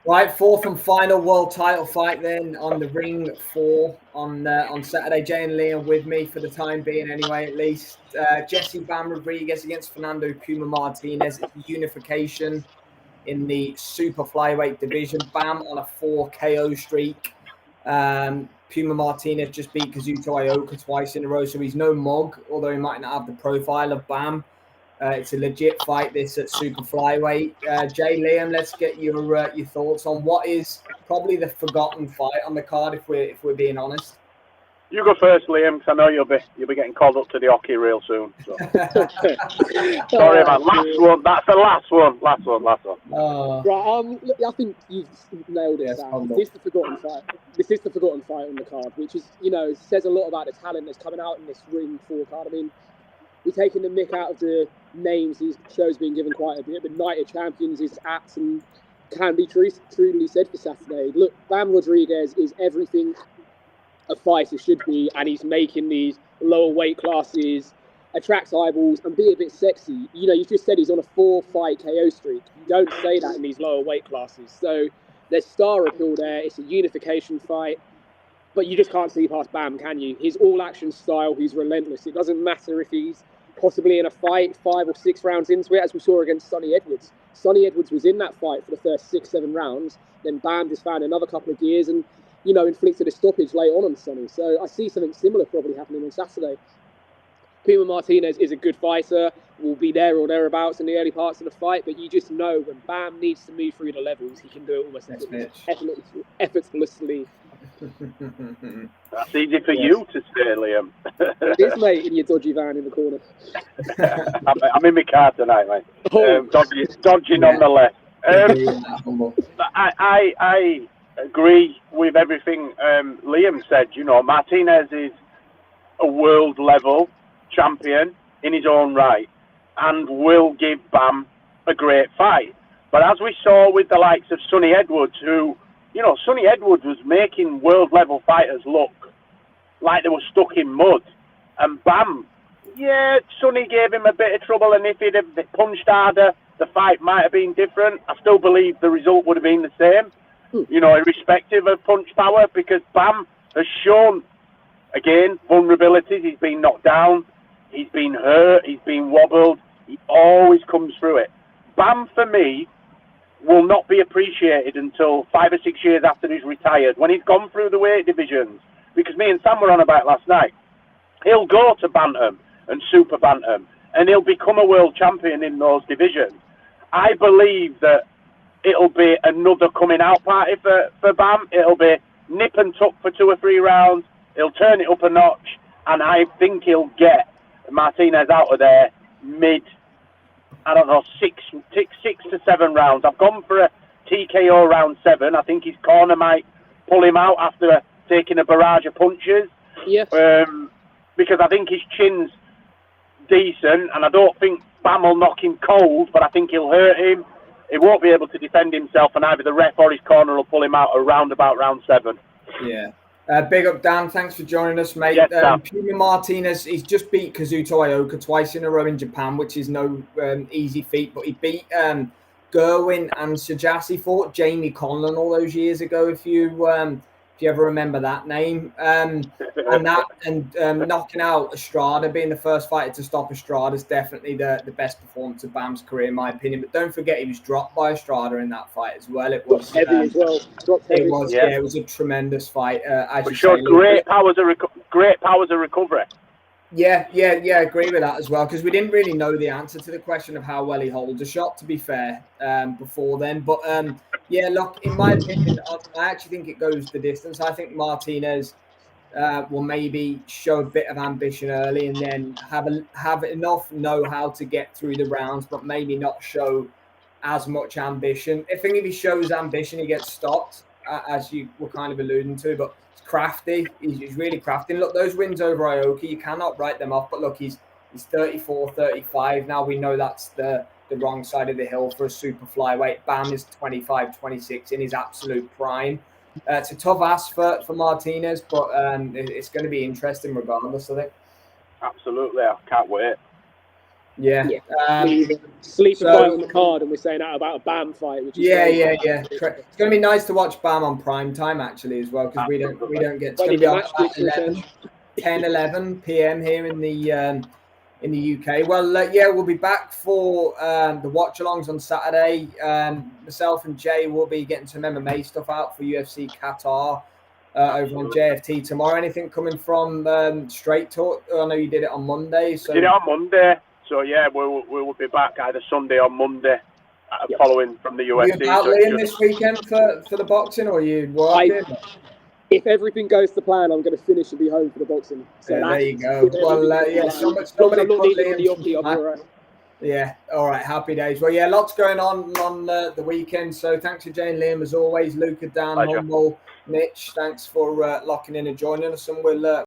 Right, fourth and final world title fight then on the ring 4 on Saturday. Jay and Liam with me for the time being anyway, at least. Jesse Rodriguez against Fernando Martinez. It's a unification in the Super Flyweight division. Bam on a 4 KO streak. Puma Martinez just beat Kazuto Ioka twice in a row, so he's no mug, although he might not have the profile of Bam. It's a legit fight, this at Super Flyweight. Jay, Liam, let's get your thoughts on what is probably the forgotten fight on the card, if we're being honest. You go first, Liam, because I know you'll be getting called up to the hockey real soon. So. Sorry about last one. That's the last one. Last one. Right. Look, I think you've nailed it. This is the forgotten fight. This is the forgotten fight on the card, which is, says a lot about the talent that's coming out in this ring 4 card. I mean, we're taking the mick out of the names. These shows being given quite a bit, but Night of Champions is apt and can be truly said for Saturday. Look, Bam Rodriguez is everything a fighter should be, and he's making these lower weight classes attract eyeballs and be a bit sexy. You just said he's on a 4-fight KO streak. You don't say that in these lower weight classes. So there's star appeal there. It's a unification fight. But you just can't see past Bam, can you? His all-action style, he's relentless. It doesn't matter if he's possibly in a fight 5 or 6 rounds into it, as we saw against Sonny Edwards. Sonny Edwards was in that fight for the first 6-7 rounds. Then Bam just found another couple of gears and, inflicted a stoppage late on Sonny. So I see something similar probably happening on Saturday. Puma Martinez is a good fighter, will be there or thereabouts in the early parts of the fight, but you just know when Bam needs to move through the levels, he can do it almost effortlessly. That's easy for you to say, Liam. It is, mate, in your dodgy van in the corner. I'm in my car tonight, mate. Dodgy nonetheless. I agree with everything Liam said. Martinez is a world level champion in his own right and will give Bam a great fight. But as we saw with the likes of Sonny Edwards, who, Sonny Edwards was making world level fighters look like they were stuck in mud. And Bam, Sonny gave him a bit of trouble, and if he'd have punched harder, the fight might have been different. I still believe the result would have been the same, irrespective of punch power, because Bam has shown, again, vulnerabilities. He's been knocked down, he's been hurt, he's been wobbled. He always comes through it. Bam, for me, will not be appreciated until 5 or 6 years after he's retired, when he's gone through the weight divisions. Because me and Sam were on about last night. He'll go to bantam and super bantam, and he'll become a world champion in those divisions. I believe that it'll be another coming out party for Bam. It'll be nip and tuck for 2 or 3 rounds. He'll turn it up a notch, and I think he'll get Martinez out of there mid, 6 to 7 rounds. I've gone for a TKO round 7. I think his corner might pull him out after taking a barrage of punches. Yes. Because I think his chin's decent, and I don't think Bam will knock him cold, but I think he'll hurt him. He won't be able to defend himself, and either the ref or his corner will pull him out around about round 7. Yeah. Big up, Dan. Thanks for joining us, mate. Yes, Puma Martinez, he's just beat Kazuto Ioka twice in a row in Japan, which is no easy feat, but he beat Gerwin and Sajasi, fought Jamie Conlon all those years ago, if you ever remember that name. And knocking out Estrada, being the first fighter to stop Estrada, is definitely the best performance of Bam's career, in my opinion. But don't forget, he was dropped by Estrada in that fight as well. It was heavy as well. It was, it was a tremendous fight. It showed great powers of recovery. Yeah, agree with that as well, because we didn't really know the answer to the question of how well he holds a shot, to be fair, before then. But look, in my opinion, I actually think it goes the distance. I think Martinez will maybe show a bit of ambition early, and then have enough know-how to get through the rounds, but maybe not show as much ambition. I think if he shows ambition, he gets stopped, as you were kind of alluding to, but crafty. He's really crafty. And look, those wins over Ioka, you cannot write them off. But look, he's 34, 35. Now we know that's the wrong side of the hill for a super flyweight. Bam is 25, 26 in his absolute prime. It's a tough ask for Martinez, but it's going to be interesting regardless, I think. Absolutely. I can't wait. Yeah. Sleeper fight on the card, and we're saying that about a BAM fight. Which is It's going to be nice to watch BAM on prime time actually as well, because we don't get. It's going to be on at 11 p.m. here in the UK. Well, we'll be back for the watch-alongs on Saturday. Myself and Jay will be getting some MMA stuff out for UFC Qatar over on JFT tomorrow. Anything coming from Straight Talk? I know you did it on Monday. So did it on Monday. So yeah, we will be back either Sunday or Monday, following from the UFC. You out Liam this weekend for the boxing, or you working? If everything goes to plan, I'm going to finish and be home for the boxing. So there you go. Well, somebody put Liam. Yeah, all right, happy days. Well, lots going on the weekend. So thanks to Jay and Liam as always. Luca, Dan, Humble, Mitch, thanks for locking in and joining us, and we'll